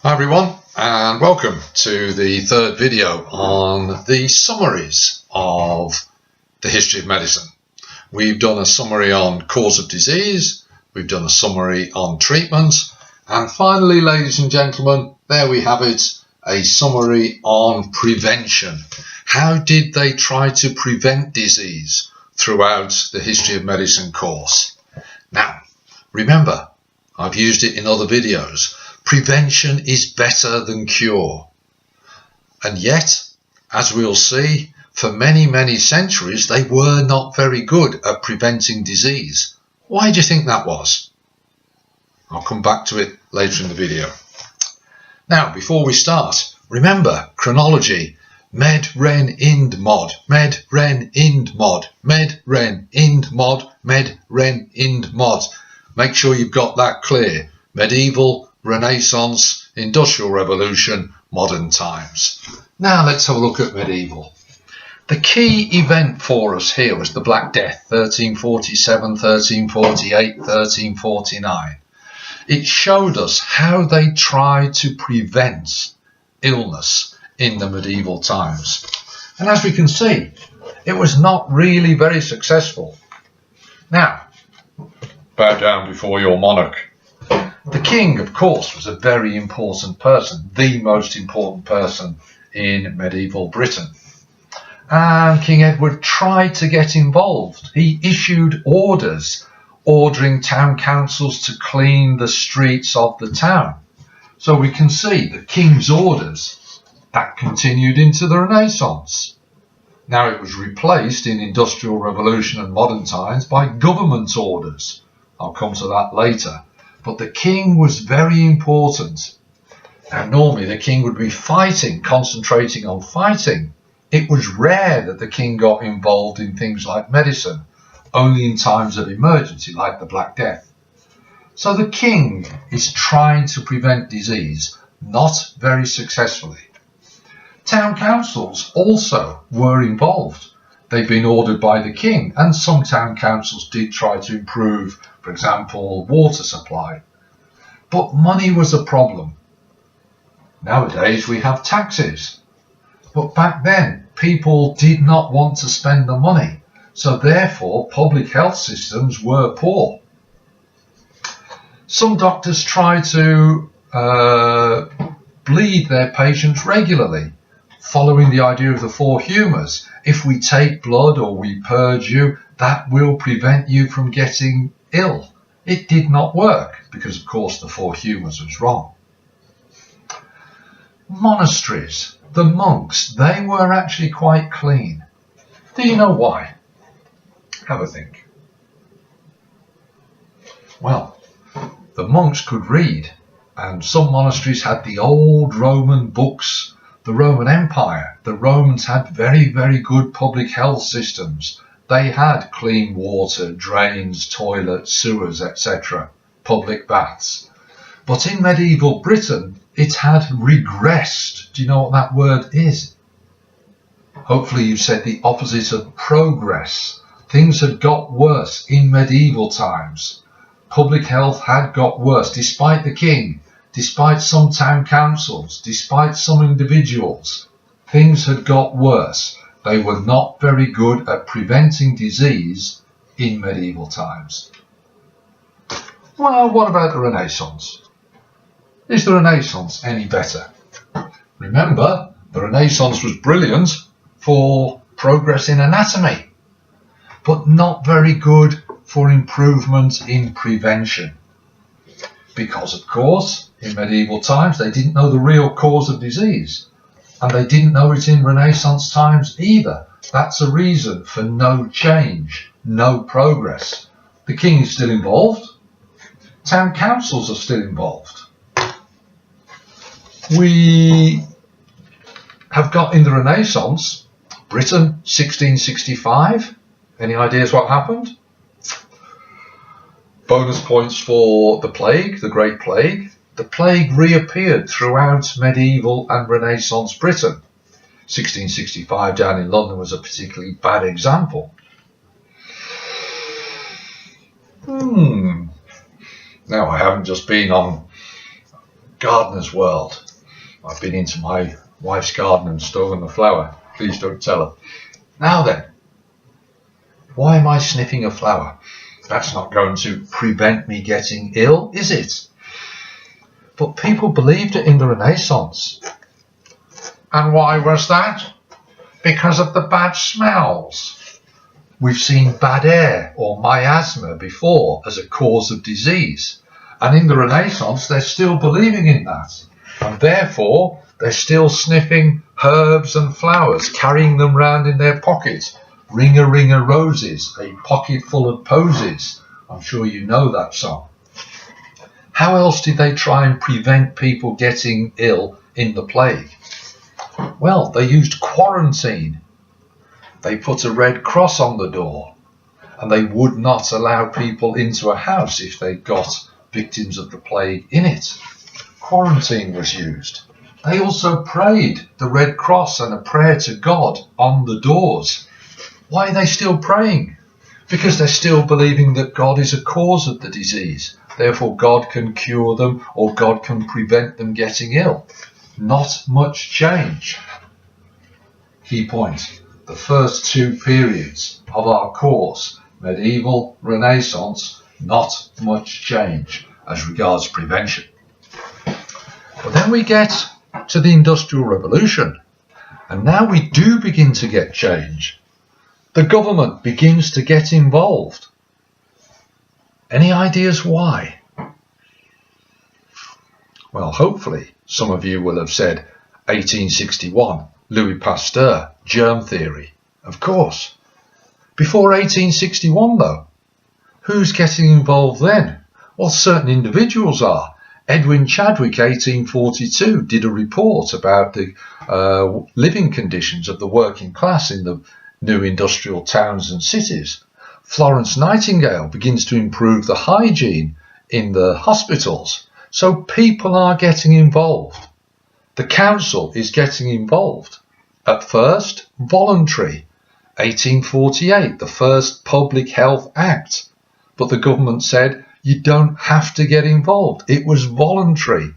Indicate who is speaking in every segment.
Speaker 1: Hi everyone, and welcome to the third video on the summaries of the history of medicine. We've done a summary on cause of disease, we've done a summary on treatment, and finally, ladies and gentlemen, there we have it, a summary on prevention. How did they try to prevent disease throughout the history of medicine course? Now, remember, I've used it in other videos. Prevention is better than cure. And yet, as we'll see, for many centuries, they were not very good at preventing disease. Why do you think that was? I'll come back to it later in the video. Now, before we start, remember chronology. Med, ren, ind, mod. Med, ren, ind, mod. Med, ren, ind, mod. Med, ren, ind, mod. Make sure you've got that clear. Medieval, Renaissance, Industrial Revolution, modern times. Now let's have a look at medieval. The key event for us here was the Black Death, 1347, 1348, 1349. It showed us how they tried to prevent illness in the medieval times. And as we can see, it was not really very successful. Now, bow down before your monarch. The king, of course, was a very important person, the most important person in medieval Britain. And King Edward tried to get involved. He issued orders ordering town councils to clean the streets of the town. So we can see the king's orders, that continued into the Renaissance. Now it was replaced in Industrial Revolution and modern times by government orders. I'll come to that later. But the king was very important. Now normally the king would be fighting, concentrating on fighting. It was rare that the king got involved in things like medicine, only in times of emergency like the Black Death. So the king is trying to prevent disease, not very successfully. Town councils also were involved. They'd been ordered by the king, and some town councils did try to improve, for example, water supply. But money was a problem. Nowadays we have taxes. But back then, people did not want to spend the money, so therefore public health systems were poor. Some doctors tried to bleed their patients regularly, following the idea of the four humours. If we take blood or we purge you, that will prevent you from getting ill. It did not work because, of course, the four humours was wrong. Monasteries, the monks, they were actually quite clean. Do you know why? Have a think. Well, the monks could read, and some monasteries had the old Roman books. The Roman Empire, the Romans had very good public health systems. They had clean water, drains, toilets, sewers, etc., public baths. But in medieval Britain, it had regressed. Do you know what that word is? Hopefully you've said the opposite of progress. Things had got worse in medieval times. Public health had got worse, despite the king. Despite some town councils, despite some individuals, things had got worse. They were not very good at preventing disease in medieval times. Well, what about the Renaissance? Is the Renaissance any better? Remember, the Renaissance was brilliant for progress in anatomy, but not very good for improvement in prevention. Because, of course, in medieval times, they didn't know the real cause of disease. And they didn't know it in Renaissance times either. That's a reason for no change, no progress. The king is still involved. Town councils are still involved. We have got in the Renaissance, Britain, 1665. Any ideas what happened? Bonus points for the plague, the Great Plague. The plague reappeared throughout medieval and Renaissance Britain. 1665 down in London was a particularly bad example. Now, I haven't just been on gardener's world. I've been into my wife's garden and stolen the flower. Please don't tell her. Now then, why am I sniffing a flower? That's not going to prevent me getting ill, is it? But people believed it in the Renaissance. And why was that? Because of the bad smells. We've seen bad air or miasma before as a cause of disease. And in the Renaissance, they're still believing in that. And therefore, they're still sniffing herbs and flowers, carrying them round in their pockets. Ring-a-ring-a roses, a pocket full of posies. I'm sure you know that song. How else did they try and prevent people getting ill in the plague? Well, they used quarantine. They put a red cross on the door, and they would not allow people into a house if they got victims of the plague in it. Quarantine was used. They also prayed the red cross and a prayer to God on the doors. Why are they still praying? Because they're still believing that God is a cause of the disease. Therefore, God can cure them or God can prevent them getting ill. Not much change. Key point. The first two periods of our course, medieval, Renaissance, not much change as regards prevention. But then we get to the Industrial Revolution, and now we do begin to get change. The government begins to get involved. Any ideas why? Well, hopefully some of you will have said 1861, Louis Pasteur, germ theory. Of course. Before 1861 though, who's getting involved then? Well, certain individuals are. Edwin Chadwick, 1842, did a report about the living conditions of the working class in the new industrial towns and cities. Florence Nightingale begins to improve the hygiene in the hospitals. So people are getting involved. The council is getting involved. At first, voluntary. 1848, the first Public Health Act. But the government said, you don't have to get involved. It was voluntary.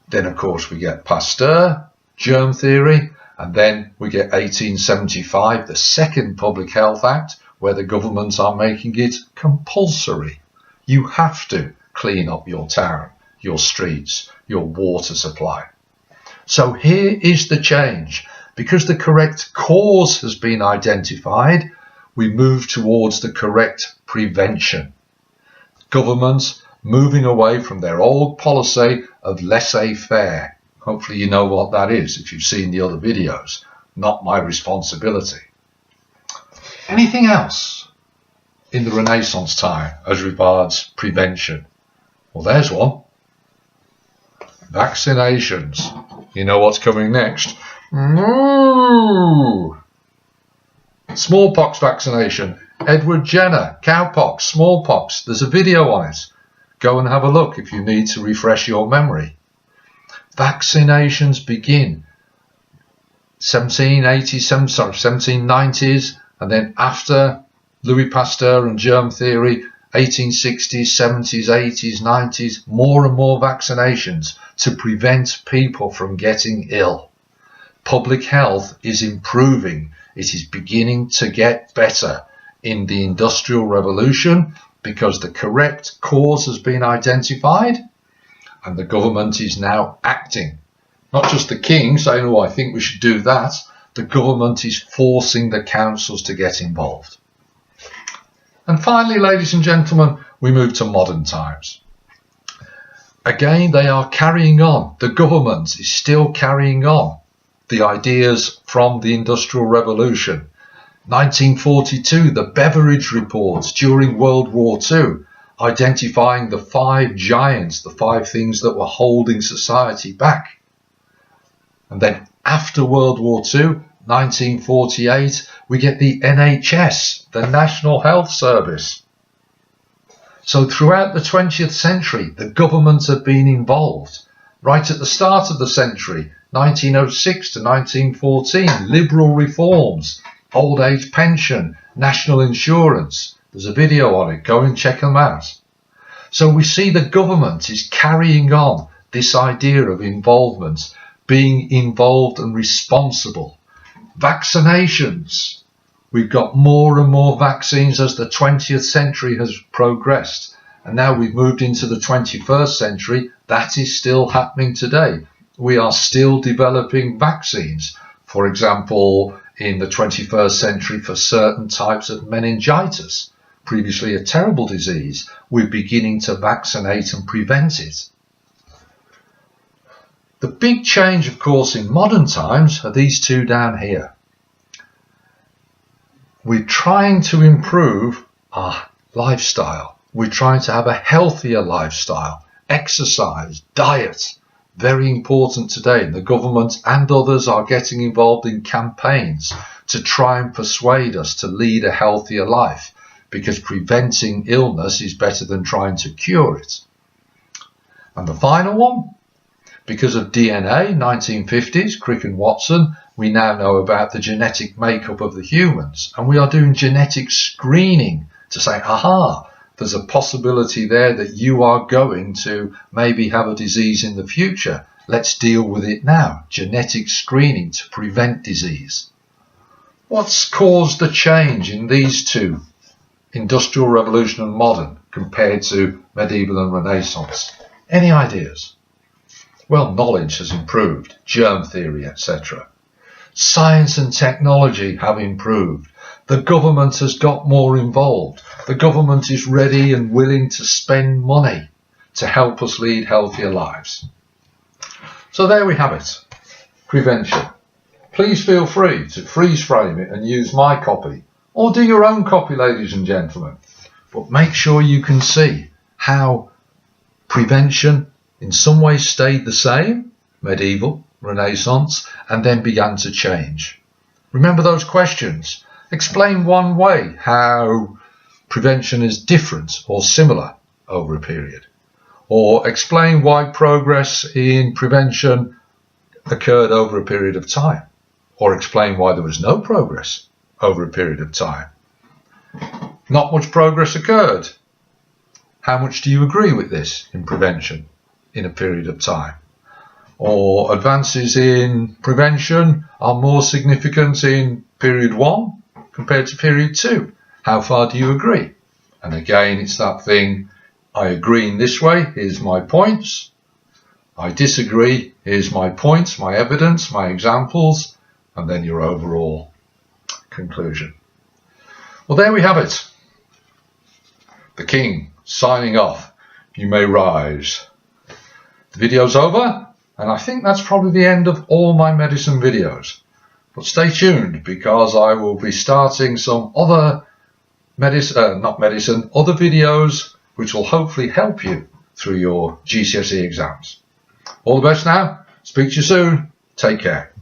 Speaker 1: Then, of course, we get Pasteur, germ theory, and then we get 1875, the second Public Health Act, where the governments are making it compulsory. You have to clean up your town, your streets, your water supply. So here is the change. Because the correct cause has been identified, we move towards the correct prevention. Governments moving away from their old policy of laissez-faire. Hopefully you know what that is if you've seen the other videos. Not my responsibility. Anything else in the Renaissance time as regards prevention? Well, there's one. Vaccinations. You know what's coming next? Smallpox vaccination. Edward Jenner, cowpox, smallpox. There's a video on it. Go and have a look if you need to refresh your memory. Vaccinations begin 1790s, and then after Louis Pasteur and germ theory, 1860s, 70s, 80s, 90s, more and more vaccinations to prevent people from getting ill. Public health is improving. It is beginning to get better in the Industrial Revolution because the correct cause has been identified and the government is now acting. Not just the king saying, oh, I think we should do that. The government is forcing the councils to get involved. And finally, ladies and gentlemen, we move to modern times. Again, they are carrying on. The government is still carrying on the ideas from the Industrial Revolution. 1942, the Beveridge reports during World War II, identifying the 5 giants, the 5 things that were holding society back. And then after World War II, 1948, we get the NHS, the National Health Service. So throughout the 20th century, the governments have been involved. Right at the start of the century, 1906 to 1914, liberal reforms, old age pension, national insurance. There's a video on it. Go and check them out. So we see the government is carrying on this idea of involvement, being involved and responsible. Vaccinations. We've got more and more vaccines as the 20th century has progressed. And now we've moved into the 21st century. That is still happening today. We are still developing vaccines. For example, in the 21st century for certain types of meningitis, previously a terrible disease, we're beginning to vaccinate and prevent it. The big change, of course, in modern times are these two down here. We're trying to improve our lifestyle. We're trying to have a healthier lifestyle. Exercise, diet, very important today. And the government and others are getting involved in campaigns to try and persuade us to lead a healthier life, because preventing illness is better than trying to cure it. And the final one, because of DNA, 1950s, Crick and Watson, we now know about the genetic makeup of the humans. And we are doing genetic screening to say, aha, there's a possibility there that you are going to maybe have a disease in the future. Let's deal with it now. Genetic screening to prevent disease. What's caused the change in these two, Industrial Revolution and modern, compared to medieval and Renaissance? Any ideas? Well, knowledge has improved, germ theory, etc. Science and technology have improved. The government has got more involved. The government is ready and willing to spend money to help us lead healthier lives. So there we have it. Prevention. Please feel free to freeze frame it and use my copy, or do your own copy, ladies and gentlemen. But make sure you can see how prevention in some ways stayed the same, medieval, Renaissance, and then began to change. Remember those questions. Explain one way how prevention is different or similar over a period. Or explain why progress in prevention occurred over a period of time. Or explain why there was no progress over a period of time. Not much progress occurred. How much do you agree with this in prevention in a period of time? Or advances in prevention are more significant in period 1 compared to period 2. How far do you agree? And again, it's that thing, I agree in this way, here's my points. I disagree, here's my points, my evidence, my examples, and then your overall conclusion. Well, there we have it. The King signing off. You may rise. The video's over, and I think that's probably the end of all my medicine videos. But stay tuned, because I will be starting some other other videos which will hopefully help you through your GCSE exams. All the best now. Speak to you soon. Take care.